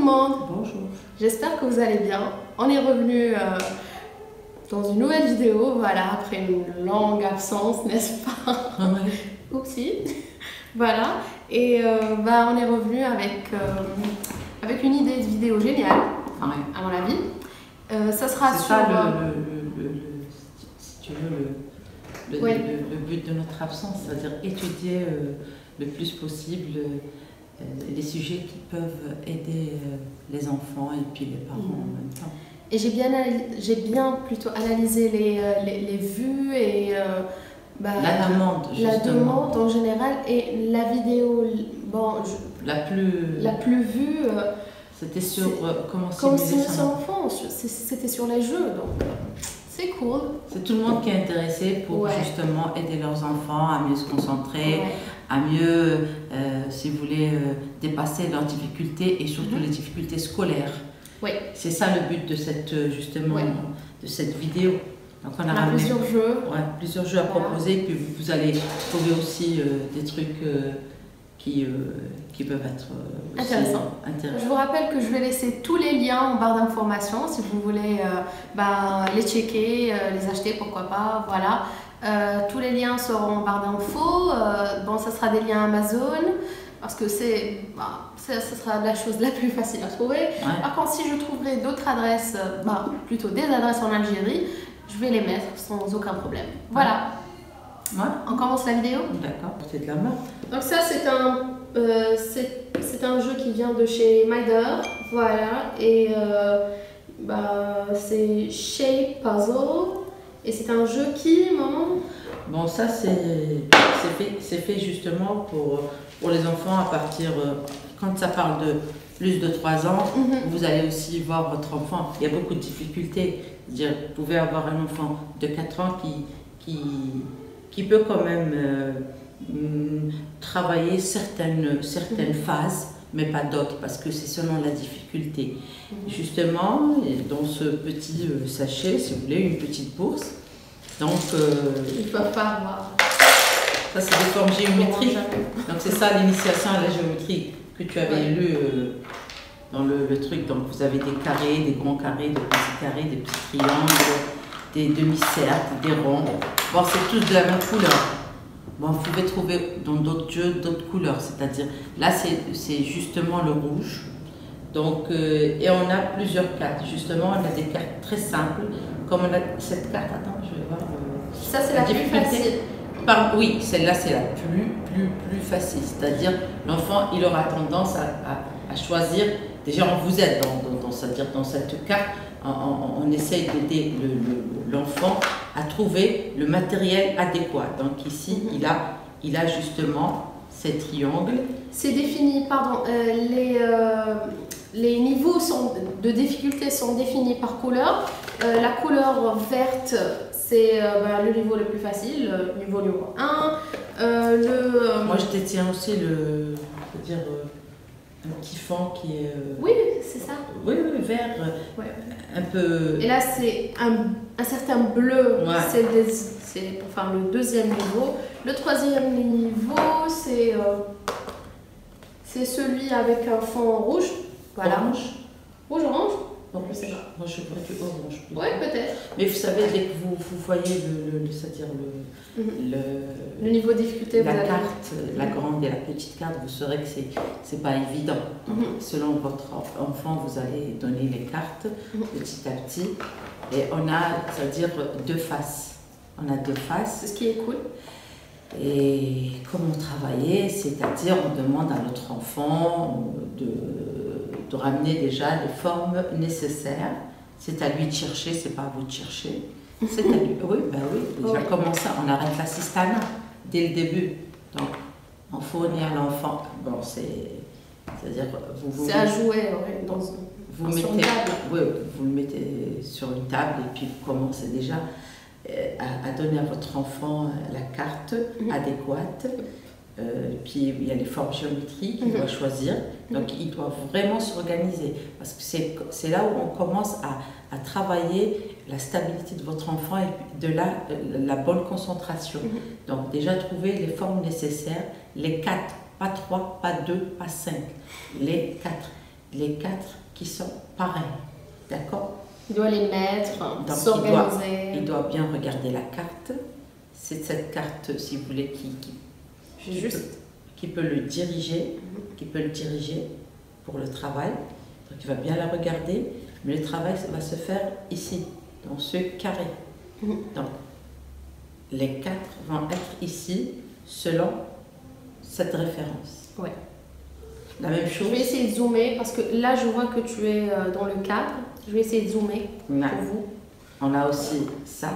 monde. Bonjour. J'espère que vous allez bien. On est revenu dans une nouvelle vidéo, voilà, après une longue absence, n'est-ce pas? Oui. Aussi. Voilà. Et on est revenu avec une idée de vidéo géniale, enfin, à mon avis. Ça sera sur... C'est ça si tu veux, le but de notre absence, c'est-à-dire étudier le plus possible les sujets qui peuvent aider les enfants et puis les parents en même temps. Et j'ai bien plutôt analysé les vues et la demande en général, et la vidéo la plus vue. C'était sur comment stimuler son enfant. C'était sur les jeux, donc c'est cool. C'est tout le monde qui est intéressé pour justement aider leurs enfants à mieux se concentrer, à mieux, si vous voulez, dépasser leurs difficultés et surtout les difficultés scolaires. C'est ça le but de cette, justement, de cette vidéo. Donc on a ramené plusieurs jeux à proposer, puis vous allez trouver aussi des trucs qui peuvent être intéressants. Je vous rappelle que je vais laisser tous les liens en barre d'informations si vous voulez les checker, les acheter, pourquoi pas, voilà. Tous les liens seront en barre d'infos. Ça sera des liens Amazon, parce que ça sera la chose la plus facile à trouver. Par contre, si je trouverai d'autres adresses, plutôt des adresses en Algérie, je vais les mettre sans aucun problème. Voilà. On commence la vidéo. D'accord, c'est de la main. Donc ça, c'est un jeu qui vient de chez Mider, voilà, et c'est Shape Puzzle, et c'est un jeu qui, maman? Bon, ça c'est fait justement pour les enfants à partir, quand ça parle de plus de 3 ans, vous allez aussi voir votre enfant, il y a beaucoup de difficultés, c'est-à-dire vous pouvez avoir un enfant de 4 ans qui peut quand même travailler certaines phases, mais pas d'autres, parce que c'est selon la difficulté. Justement, dans ce petit sachet, si vous voulez, une petite bourse. Donc, ils ne peuvent pas avoir. Ça, c'est des formes géométriques. Donc, c'est ça l'initiation à la géométrie que tu avais lu dans le truc. Donc, vous avez des carrés, des grands carrés, des petits carrés, des petits triangles, des demi-cercles, des ronds. Bon, c'est tous de la même couleur. Bon, vous pouvez trouver dans d'autres jeux d'autres couleurs, c'est-à-dire là c'est justement le rouge. Donc, et on a plusieurs cartes, justement, on a des cartes très simples, comme on a cette carte, attends, je vais voir. Ça c'est la plus facile. Oui, celle-là c'est la plus facile, c'est-à-dire l'enfant il aura tendance à choisir, déjà on vous aide dans cette carte, on essaye d'aider l'enfant à trouver le matériel adéquat. Donc ici, il a justement ces triangles. C'est défini, pardon, les niveaux de difficulté sont définis par couleur. La couleur verte, c'est le niveau le plus facile, le niveau numéro 1. Moi, je détiens aussi un petit fond qui est... Oui, c'est ça. Oui, vert, un peu... Et là, c'est un certain bleu, c'est pour faire le deuxième niveau. Le troisième niveau, c'est celui avec un fond rouge. Voilà. Rouge-orange. Non, je sais pas. Moi, je vois du orange. Oui, peut-être. Mais vous savez, dès que vous voyez c'est-à-dire le niveau de difficulté, la carte, la grande et la petite carte, vous saurez que c'est pas évident. Selon votre enfant, vous allez donner les cartes petit à petit. Et on a, c'est-à-dire 2 faces. On a 2 faces. C'est ce qui est cool. Et comment travailler, c'est-à-dire on demande à notre enfant de ramener déjà les formes nécessaires. C'est à lui de chercher, c'est pas à vous de chercher. C'est à lui. Oui, déjà comment ça, on arrête l'assistanat dès le début. Donc, on fournit à l'enfant. Bon, c'est-à-dire c'est à jouer, vous le mettez sur une table et puis vous commencez déjà à donner à votre enfant la carte adéquate. Puis il y a les formes géométriques qu'il doit choisir. Donc il doit vraiment s'organiser. Parce que c'est là où on commence à travailler la stabilité de votre enfant et de la bonne concentration. Donc déjà trouver les formes nécessaires, les 4, pas 3, pas 2, pas 5, les 4. les 4 qui sont pareils. D'accord? Il doit les mettre, donc s'organiser. Il doit bien regarder la carte. C'est cette carte, si vous voulez, qui peut le diriger, pour le travail. Donc il va bien la regarder, mais le travail va se faire ici, dans ce carré. Donc les 4 vont être ici, selon cette référence. Ouais. La même chose. Je vais essayer de zoomer, parce que là je vois que tu es dans le cadre. Je vais essayer de zoomer pour vous. On a aussi ça,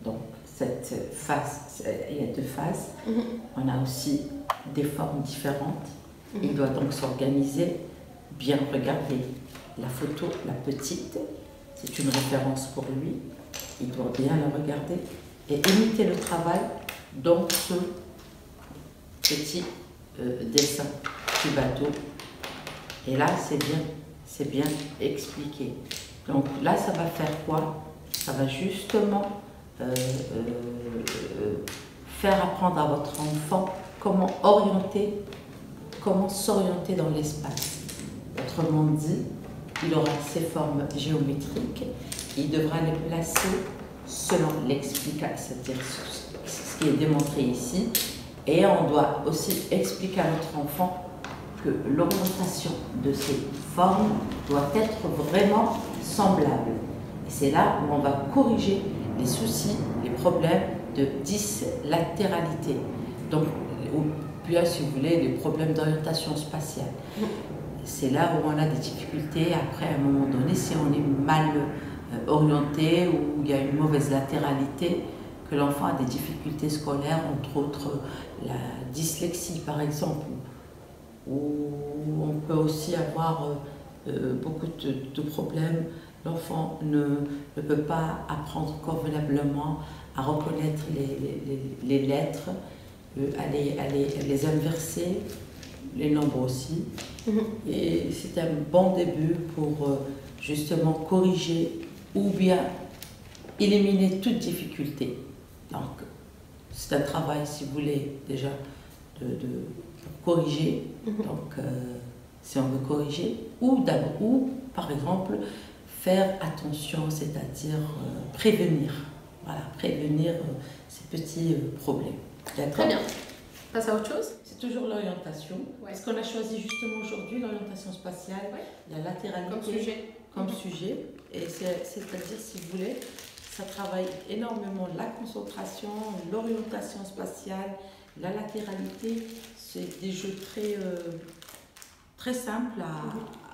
donc cette face, il y a 2 faces. On a aussi des formes différentes. Il doit donc s'organiser, bien regarder la photo, la petite, c'est une référence pour lui. Il doit bien la regarder et imiter le travail dans ce petit dessin du bateau. Et là, c'est bien expliqué. Donc là, ça va faire quoi? Ça va justement faire apprendre à votre enfant comment s'orienter dans l'espace. Autrement dit, il aura ses formes géométriques, il devra les placer selon l'explication, c'est-à-dire ce qui est démontré ici. Et on doit aussi expliquer à notre enfant que l'orientation de ces formes doit être vraiment semblable. Et c'est là où on va corriger les soucis, les problèmes de dislatéralité. Donc, ou bien, si vous voulez, les problèmes d'orientation spatiale. C'est là où on a des difficultés après, à un moment donné, si on est mal orienté ou il y a une mauvaise latéralité, que l'enfant a des difficultés scolaires, entre autres la dyslexie par exemple, où on peut aussi avoir beaucoup de problèmes. L'enfant ne peut pas apprendre convenablement à reconnaître les lettres, à les inverser, les nombres aussi. Et c'est un bon début pour justement corriger ou bien éliminer toute difficulté. Donc, c'est un travail, si vous voulez, déjà pour corriger. Donc, si on veut corriger, ou par exemple, faire attention, c'est-à-dire prévenir. Voilà, prévenir ces petits problèmes. Très bien. Passe à autre chose? C'est toujours l'orientation. Ouais. Ce qu'on a choisi justement aujourd'hui, l'orientation spatiale, la latéralité comme sujet. Et c'est-à-dire, si vous voulez, ça travaille énormément la concentration, l'orientation spatiale, la latéralité. C'est des jeux très simples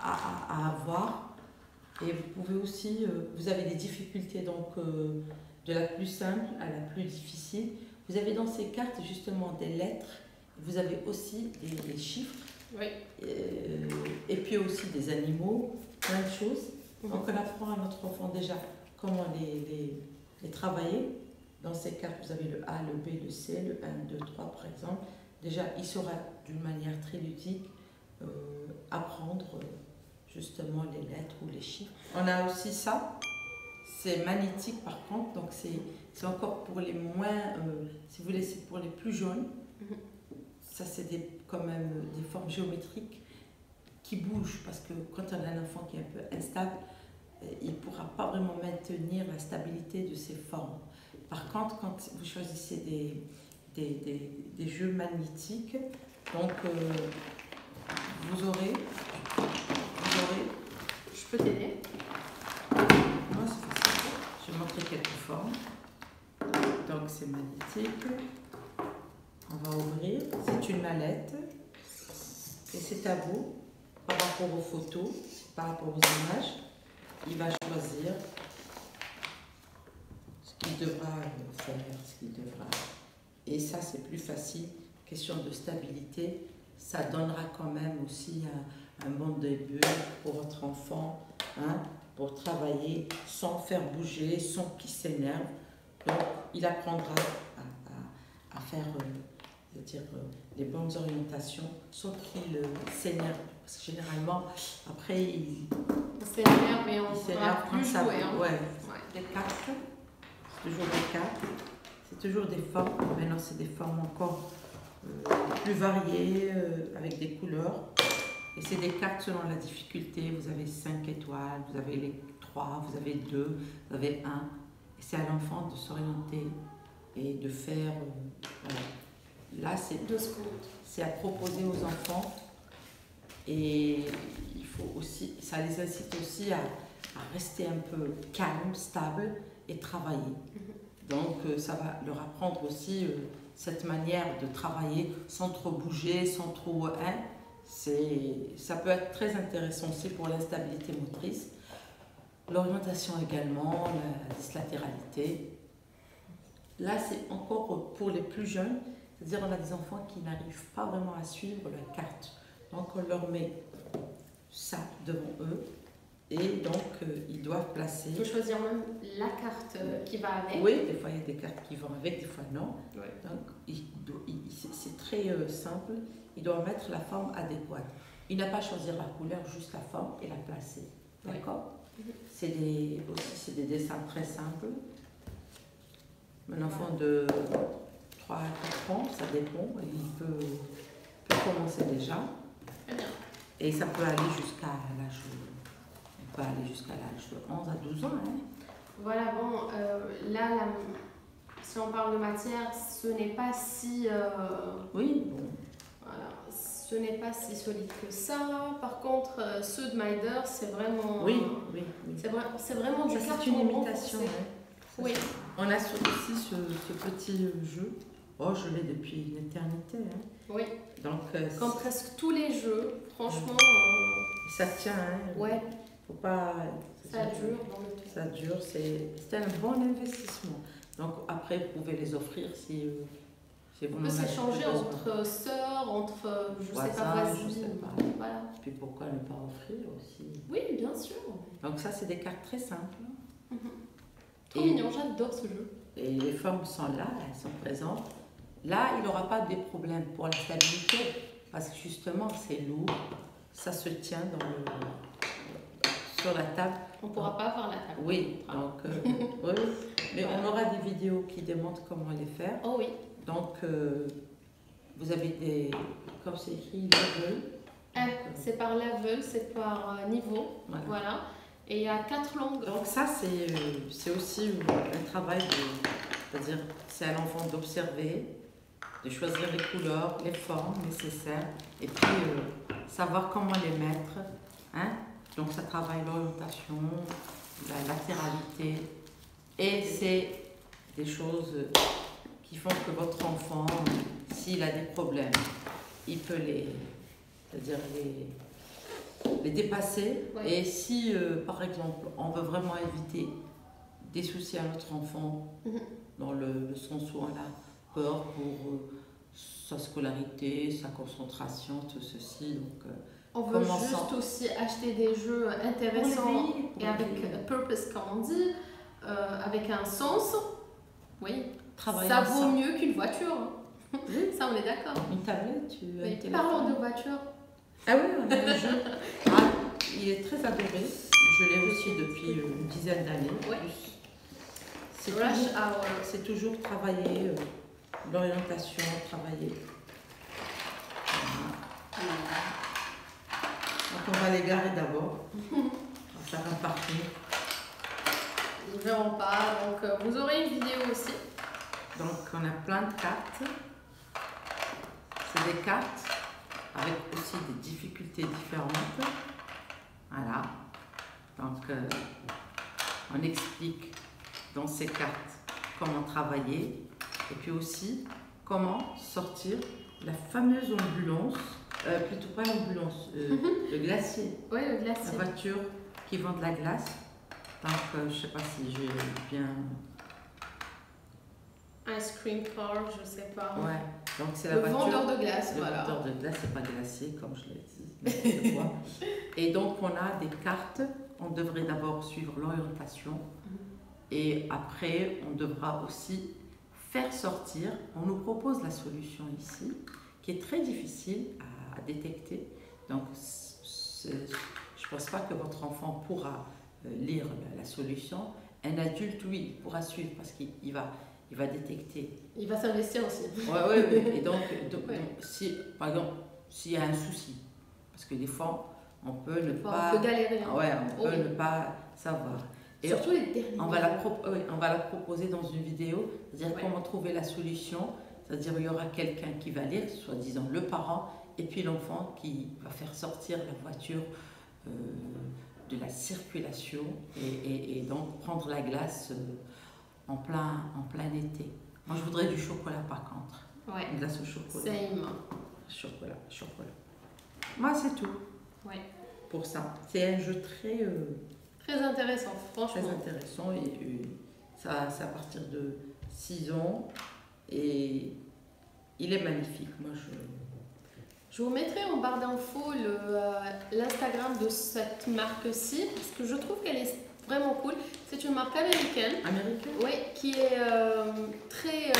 à avoir. Et vous pouvez aussi, vous avez des difficultés donc de la plus simple à la plus difficile. Vous avez dans ces cartes justement des lettres, vous avez aussi des chiffres, et puis aussi des animaux, plein de choses. Donc on apprend à notre enfant déjà comment les travailler. Dans ces cartes, vous avez le A, le B, le C, le 1, 2, 3 par exemple. Déjà, il saura d'une manière très ludique apprendre justement les lettres ou les chiffres. On a aussi ça. C'est magnétique par contre, donc c'est encore pour les moins, si vous voulez, c'est pour les plus jeunes. Ça c'est quand même des formes géométriques qui bougent, parce que quand on a un enfant qui est un peu instable, il ne pourra pas vraiment maintenir la stabilité de ces formes. Par contre, quand vous choisissez des jeux magnétiques, donc vous aurez, je peux t'aider? Moi, c'est facile. Je vais montrer quelques formes. Donc, c'est magnétique. On va ouvrir. C'est une mallette. Et c'est à vous, par rapport aux photos, par rapport aux images. Il va choisir ce qu'il devra faire, ce qu'il devra. Et ça, c'est plus facile. Question de stabilité. Ça donnera quand même aussi un bon début pour votre enfant. Pour travailler sans faire bouger, sans qu'il s'énerve. Donc, il apprendra à faire les bonnes orientations sans qu'il s'énerve. Parce que généralement, après, il s'énerve et on s'énerve quand ça jouer. Des cartes, c'est toujours des cartes, c'est toujours des formes. Maintenant, c'est des formes encore plus variées, avec des couleurs. Et c'est des cartes selon la difficulté. Vous avez 5 étoiles, vous avez les 3, vous avez 2, vous avez 1. Et c'est à l'enfant de s'orienter et de faire... voilà. Là, c'est à proposer aux enfants. Et il faut aussi, ça les incite aussi à rester un peu calme, stable et travailler. Donc ça va leur apprendre aussi cette manière de travailler sans trop bouger, sans trop... ça peut être très intéressant aussi pour l'instabilité motrice. L'orientation également, la dyslatéralité. Là, c'est encore pour les plus jeunes, c'est-à-dire on a des enfants qui n'arrivent pas vraiment à suivre la carte. Donc on leur met ça devant eux et donc ils doivent placer... Il faut choisir même la carte qui va avec. Oui, des fois il y a des cartes qui vont avec, des fois non. Ouais. Donc c'est très simple, il doit mettre la forme adéquate. Il n'a pas à choisir la couleur, juste la forme et la placer. D'accord? Ouais. C'est des dessins très simples. Un enfant de 3 à 4 ans, ça dépend, il peut commencer déjà. Et ça peut aller jusqu'à l'âge de 11 à 12 ans. Hein. Voilà, bon, là, si on parle de matière, ce n'est pas si... Oui, bon. Voilà, ce n'est pas si solide que ça. Par contre, ceux de Mider, c'est vraiment... Oui. C'est vraiment du carton. C'est une imitation. Hein. Oui. On a aussi ce petit jeu. Oh, je l'ai depuis une éternité. Hein. Oui. Donc, comme presque tous les jeux, franchement. Ça tient. Hein. Ouais. Faut pas. Ça dure. Ça dure. C'est un bon investissement. Donc après, vous pouvez les offrir si vous on peut s'échanger entre sœurs, entre je sais pas voisines. Voilà. Puis pourquoi ne pas offrir aussi? Oui, bien sûr. Donc ça, c'est des cartes très simples. Trop mignon, j'adore ce jeu. Et les formes sont là, elles sont présentes. Là, il n'aura pas de problème pour la stabilité, parce que justement, c'est lourd, ça se tient sur la table. On ne pourra pas avoir la table. Oui, donc, oui. Mais on aura des vidéos qui démontrent comment les faire. Oh oui. Donc, vous avez des, comme c'est écrit, level. C'est par level, c'est par niveau. Voilà. Et il y a 4 langues. Donc ça, c'est aussi un travail c'est-à-dire c'est à l'enfant d'observer, de choisir les couleurs, les formes nécessaires, et puis savoir comment les mettre. Hein? Donc ça travaille l'orientation, la latéralité, et c'est des choses qui font que votre enfant, s'il a des problèmes, il peut c'est-à-dire les dépasser. Ouais. Et si, par exemple, on veut vraiment éviter des soucis à notre enfant, dans le sens où on a peur pour sa scolarité, sa concentration, tout ceci. Donc, on veut juste aussi acheter des jeux intéressants et avec purpose, comme on dit, avec un sens. Oui, travailler ça vaut mieux qu'une voiture. Hein. Oui. Ça, on est d'accord. Une tablette, parlons de voiture. Ah oui, on a un jeu. Il est très adoré. Je l'ai aussi depuis une dizaine d'années. Ouais. C'est toujours travailler l'orientation, travailler. Voilà. Donc on va les garer d'abord. On va faire un parking. Ils ne verront pas. Donc vous aurez une vidéo aussi. Donc on a plein de cartes. C'est des cartes avec aussi des difficultés différentes. Voilà. Donc, on explique dans ces cartes comment travailler et puis aussi comment sortir la fameuse ambulance, plutôt pas l'ambulance, le glacier. Oui, le glacier. La voiture qui vend de la glace. Donc, je ne sais pas si j'ai bien... Ice cream car, je ne sais pas. Ouais. Donc c'est le vendeur de glace, voilà. Le vendeur de glace, c'est pas glacé, comme je l'ai dit. Et donc, on a des cartes. On devrait d'abord suivre l'orientation. Et après, on devra aussi faire sortir. On nous propose la solution ici, qui est très difficile à détecter. Donc, je ne pense pas que votre enfant pourra lire la solution. Un adulte, oui, il pourra suivre parce qu'il va détecter. Il va s'investir aussi. Oui. Et donc si, par exemple, s'il y a un souci, Parce que des fois, on peut ne On peut galérer. Hein. Ouais, on peut ne pas savoir. Et surtout les derniers. On va la proposer dans une vidéo, c'est-à-dire comment trouver la solution. C'est-à-dire il y aura quelqu'un qui va lire, soi-disant le parent, et puis l'enfant qui va faire sortir la voiture de la circulation et donc prendre la glace en plein été. Moi, je voudrais du chocolat par contre. Ouais. Une glace au chocolat. Same. Chocolat. Moi, c'est tout. Ouais. Pour ça. C'est un jeu très intéressant, franchement. Très intéressant. Et ça, c'est à partir de 6 ans. Et il est magnifique. Moi, je vous mettrai en barre d'infos l'Instagram de cette marque-ci, parce que je trouve qu'elle est vraiment cool. C'est une marque américaine. Oui, qui est très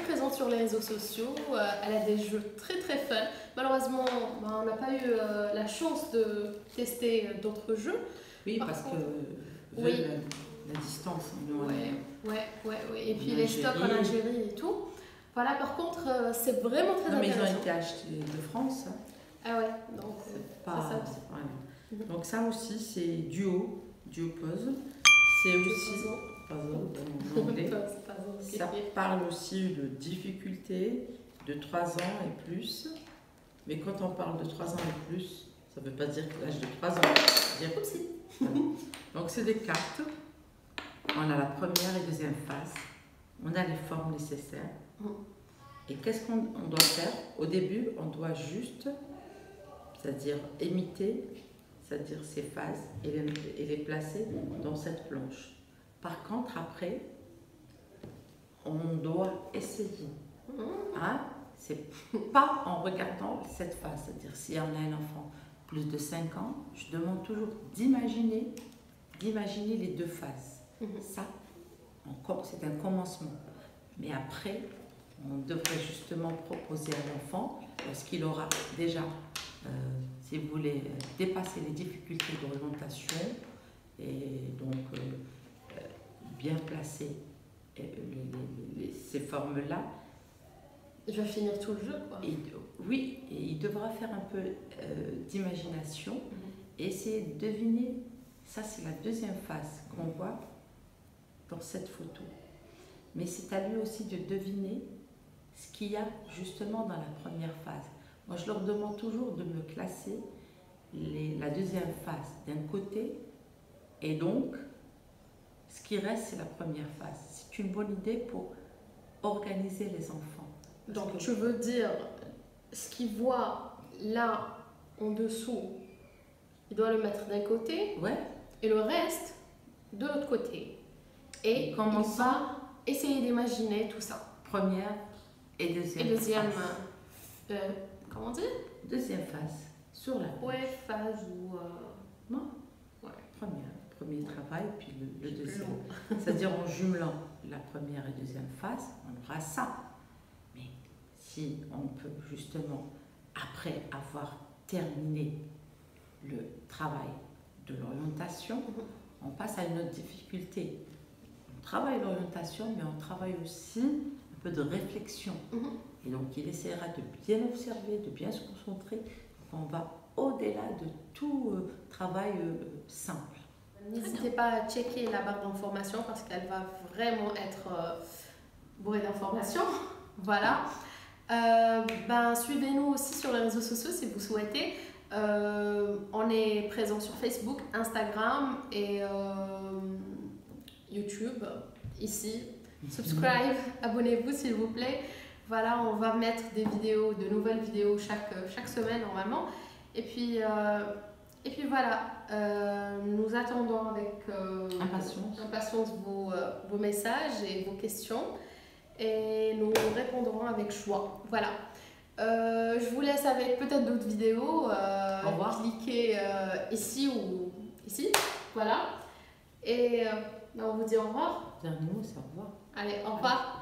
présente sur les réseaux sociaux. Elle a des jeux très fun. Malheureusement, on n'a pas eu la chance de tester d'autres jeux. Oui, parce que la distance. Ouais. Et puis les stocks en Algérie et tout. Voilà, par contre, c'est vraiment très intéressant. Mais ils ont été achetés de France. Ah ouais, donc c'est pas ça aussi. Ouais. Donc ça aussi, c'est Duo Puzzle. C'est aussi puzzle en anglais. Ça parle aussi de difficultés de 3 ans et plus. Mais quand on parle de 3 ans et plus, ça ne veut pas dire que l'âge de 3 ans. Dire aussi. Voilà. Donc c'est des cartes. On a la première et deuxième phase. On a les formes nécessaires. Et qu'est-ce qu'on doit faire? Au début, on doit juste, c'est-à-dire imiter, c'est-à-dire ces phases et les placer dans cette planche. Par contre, après, on doit essayer. Hein? C'est pas en regardant cette phase, c'est-à-dire si on a un enfant plus de 5 ans, je demande toujours d'imaginer les 2 phases. Ça, c'est un commencement. Mais après, on devrait justement proposer à l'enfant, lorsqu'il aura déjà, si vous voulez, dépassé les difficultés d'orientation et donc bien placer ces formes-là. Il va finir tout le jeu, quoi. Oui, et il devra faire un peu d'imagination et essayer de deviner. Ça, c'est la deuxième phase qu'on voit dans cette photo. Mais c'est à lui aussi de deviner ce qu'il y a justement dans la première phase. Moi, je leur demande toujours de me classer la deuxième phase d'un côté et donc ce qui reste, c'est la première phase. C'est une bonne idée pour organiser les enfants. Donc, tu veux dire, ce qu'ils voient là en dessous, il doit le mettre d'un côté et le reste de l'autre côté. Et il va essayer d'imaginer tout ça. Première et deuxième phase. Comment dire? Deuxième phase. Sur la phase ou... Non. Premier travail, puis le deuxième. C'est-à-dire en jumelant la première et deuxième phase, on aura ça. Mais si on peut justement, après avoir terminé le travail de l'orientation, on passe à une autre difficulté. On travaille l'orientation, mais on travaille aussi un peu de réflexion. Et donc, il essaiera de bien observer, de bien se concentrer. Donc, on va au-delà de tout travail simple. N'hésitez pas à checker la barre d'informations parce qu'elle va vraiment être bourrée d'informations. Voilà. Suivez-nous aussi sur les réseaux sociaux si vous souhaitez. On est présent sur Facebook, Instagram et YouTube, ici. Subscribe, abonnez-vous s'il vous plaît. Voilà, on va mettre des vidéos, de nouvelles vidéos chaque semaine normalement. Et puis voilà, nous attendons avec impatience vos messages et vos questions. Et nous répondrons avec choix. Voilà. Je vous laisse avec peut-être d'autres vidéos. Au revoir. Cliquez ici ou ici. Voilà. Et on vous dit au revoir. Dernier mot, c'est au revoir. Allez, au revoir.